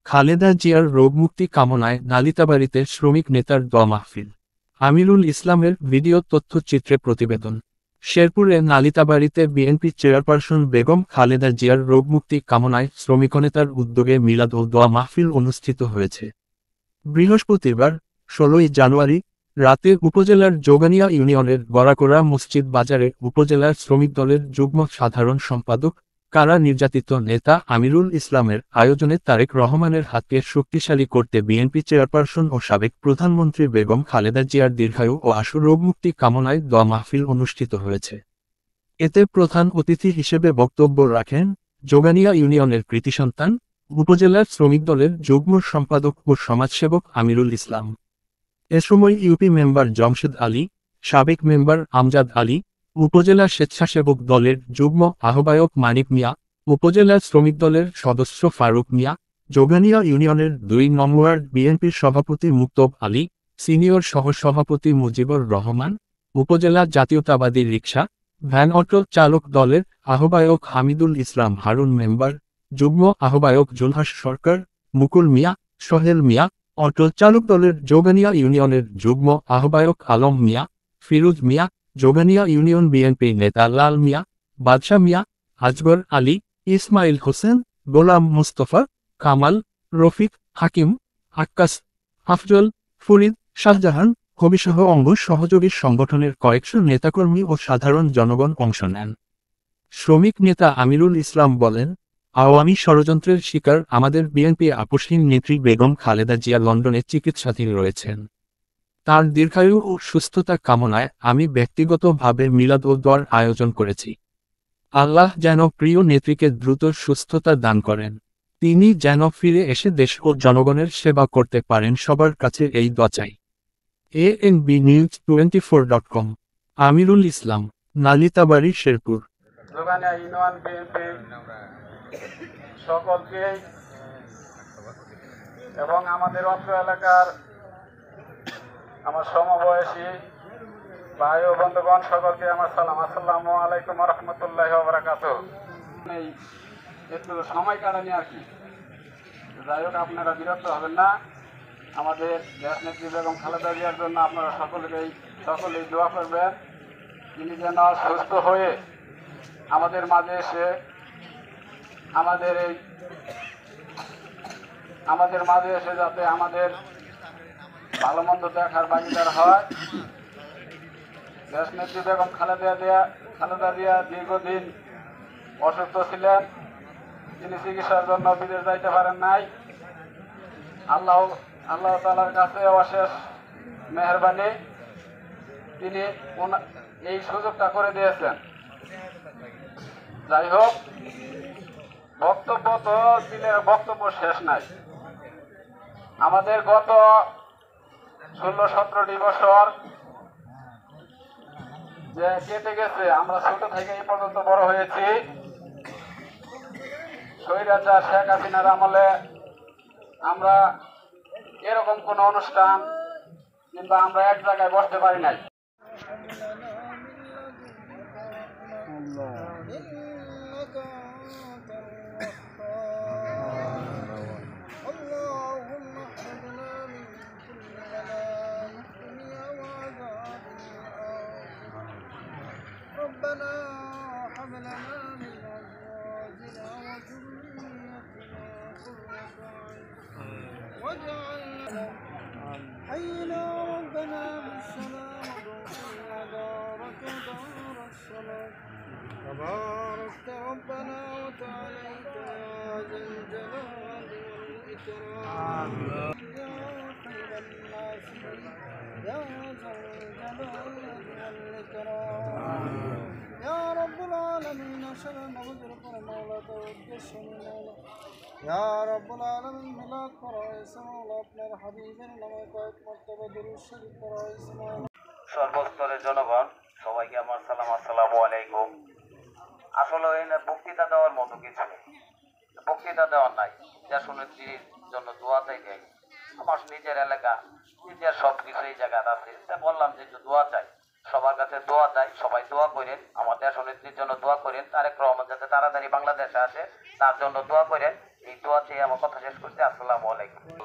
খালেদা জিয়ার রোগমুক্তি কামনায় নালিতাবাড়ীতে শ্রমিক নেতার দোয়া মাহফিল। আমিরুল ইসলামের ভিডিও তথ্যচিত্রে প্রতিবেদন। শেরপুরে নালিতাবাড়ীতে বিএনপি চেয়ারপারসন বেগম খালেদা জিয়ার রোগমুক্তি কামনায় শ্রমিকনেতার উদ্যোগে মিলাদ ও দোয়া মাহফিল অনুষ্ঠিত হয়েছে। বৃহস্পতিবার ১৬ই জানুয়ারি রাতে উপজেলার যোগানিয়া ইউনিয়নের গড়াকোড়া মসজিদ বাজারে উপজেলার শ্রমিক দলের যুগ্ম সাধারণ সম্পাদক কারা নির্যাতিত নেতা আমিরুল ইসলামের আয়োজনে তারেক রহমানের হাতকে শক্তিশালী করতে বিএনপি চেয়ারপারসন ও সাবেক প্রধানমন্ত্রী বেগম খালেদা জিয়ার দীর্ঘায়ু ও আশু রোগমুক্তি কামনায় দোয়া মাহফিল অনুষ্ঠিত হয়েছে। এতে প্রধান অতিথি হিসেবে বক্তব্য রাখেন যোগানিয়া ইউনিয়নের কৃতি সন্তান উপজেলার শ্রমিক দলের যুগ্ম সম্পাদক ও সমাজসেবক আমিরুল ইসলাম। এ সময় ইউপি মেম্বার জমশেদ আলী, সাবেক মেম্বার আমজাদ আলী, উপজেলা স্বেচ্ছাসেবক দলের যুগ্ম আহ্বায়ক মানিক মিয়া, উপজেলা শ্রমিক দলের সদস্য ফারুক মিয়া, যোগানিয়া ইউনিয়নের ২ নং ওয়ার্ড বিএনপির সভাপতি মুক্তব আলী, সিনিয়র সহসভাপতি মুজিবুর রহমান, উপজেলা জাতীয়তাবাদী রিকশা, ভ্যান অটো চালক দলের আহ্বায়ক হামিদুল ইসলাম হারুন মেম্বার, যুগ্ম আহ্বায়ক জুলহাস সরকার, মুকুল মিয়া, সোহেল মিয়া, অটো চালক দলের যোগানিয়া ইউনিয়নের যুগ্ম আহ্বায়ক আলম মিয়া, ফিরোজ মিয়া, যোগানিয়া ইউনিয়ন বিএনপি নেতা লাল মিয়া, বাদশা মিয়া, আজগর আলী, ইসমাইল হোসেন, গোলাম মুস্তফা, কামাল, রফিক, হাকিম, আক্কাস, আফজল, ফরিদ, শাহজাহান, কবিসহ অঙ্গ সহযোগী সংগঠনের কয়েকশো নেতাকর্মী ও সাধারণ জনগণ অংশ নেন। শ্রমিক নেতা আমিরুল ইসলাম বলেন, আওয়ামী ষড়যন্ত্রের শিকার আমাদের বিএনপি আপসহীন নেত্রী বেগম খালেদা জিয়া লন্ডনে চিকিৎসাধীন রয়েছেন। তার দীর্ঘায়ু ও সুস্থতা কামনায় আমি ব্যক্তিগতভাবে মিলাদ ও দোয়ার আয়োজন করেছি। আল্লাহ যেন প্রিয় নেত্রীকে দ্রুত সুস্থতা দান করেন, তিনি যেন ফিরে এসে দেশ ও জনগণের সেবা করতে পারেন, সবার কাছে এই দোয়া চাই। ANB News 24.com। Amirul Islam, Nalitabari, Sherpur. সকলকে এবং আমাদের অত্র এলাকার আমার সমবয়সী ভাই ও বন্ধুগণ সকলকে আমার সালাম, আসসালামু আলাইকুম রহমতুল্লাহ বারাকাতুহু। একটু সময় কাটানি আর কি, যাই হোক আপনারা বিরক্ত হবেন না। আমাদের দেশ নেত্রী বেগম খালেদা জিয়ার জন্য আপনারা সকলেই দোয়া করবেন, তিনি যেন সুস্থ হয়ে আমাদের মাঝে এসে যাতে আমাদের ভালো মন্দ দেখার ভাগিদার হয়। দেশ নেত্রী বেগম খালেদা জিয়া দীর্ঘদিন অসুস্থ ছিলেন, তিনি চিকিৎসার জন্য বিদেশ যাইতে পারেন নাই। আল্লাহ তাআলার কাছে অশেষ মেহেরবানি, তিনি এই সুযোগটা করে দিয়েছেন। যাই হোক, বক্তব্য শেষ নাই। আমাদের গত 16-17টি বছর যে কেটে গেছে, আমরা ছোট থেকে এই পর্যন্ত বড় হয়েছি। স্বৈরাচার শেখ হাসিনার আমলে আমরা এরকম কোন অনুষ্ঠান কিংবা আমরা এক জায়গায় বসতে পারি নাই। ربنا هب لنا من أزواجنا وذريتنا قرة أعين واجعلنا حينا ربنا بالسلام وادخلنا دارك دار السلام. تباركت ربنا وتعاليت يا ذا الجلال والإكرام يا خير الناصرين يا ذا الجلال والإكرام يا رب العالمين. شرم وجرك المولى توجه مولا يا رب العالمين. ملاك فرائس مولا আপনার হাবিবের নামে কয়েক মর্তবা দুরূদ শরীফ فرائس مولا। সর্বস্তরের জনগণ সবাইকে আমার সালাম, আসসালামু আলাইকুম। আসলে এই বক্তৃতা দেওয়ার মতো কিছু নেই, বক্তৃতা দেওয়ার নাই, দেশনেত্রীর জন্য দোয়া চাইতে আমার নিজের এলাকা, নিজের সবকিছু এই জায়গায় আছে, বললাম যে একটু দোয়া চাই, সবার কাছে দোয়া চাই, সবাই দোয়া করেন, আমার দেশনেত্রীর জন্য দোয়া করেন, তারেক রহমান যাতে তাড়াতাড়ি বাংলাদেশে আসে তার জন্য দোয়া করেন। এই দোয়া চেয়ে আমার কথা শেষ করতে। আসসালামু আলাইকুম।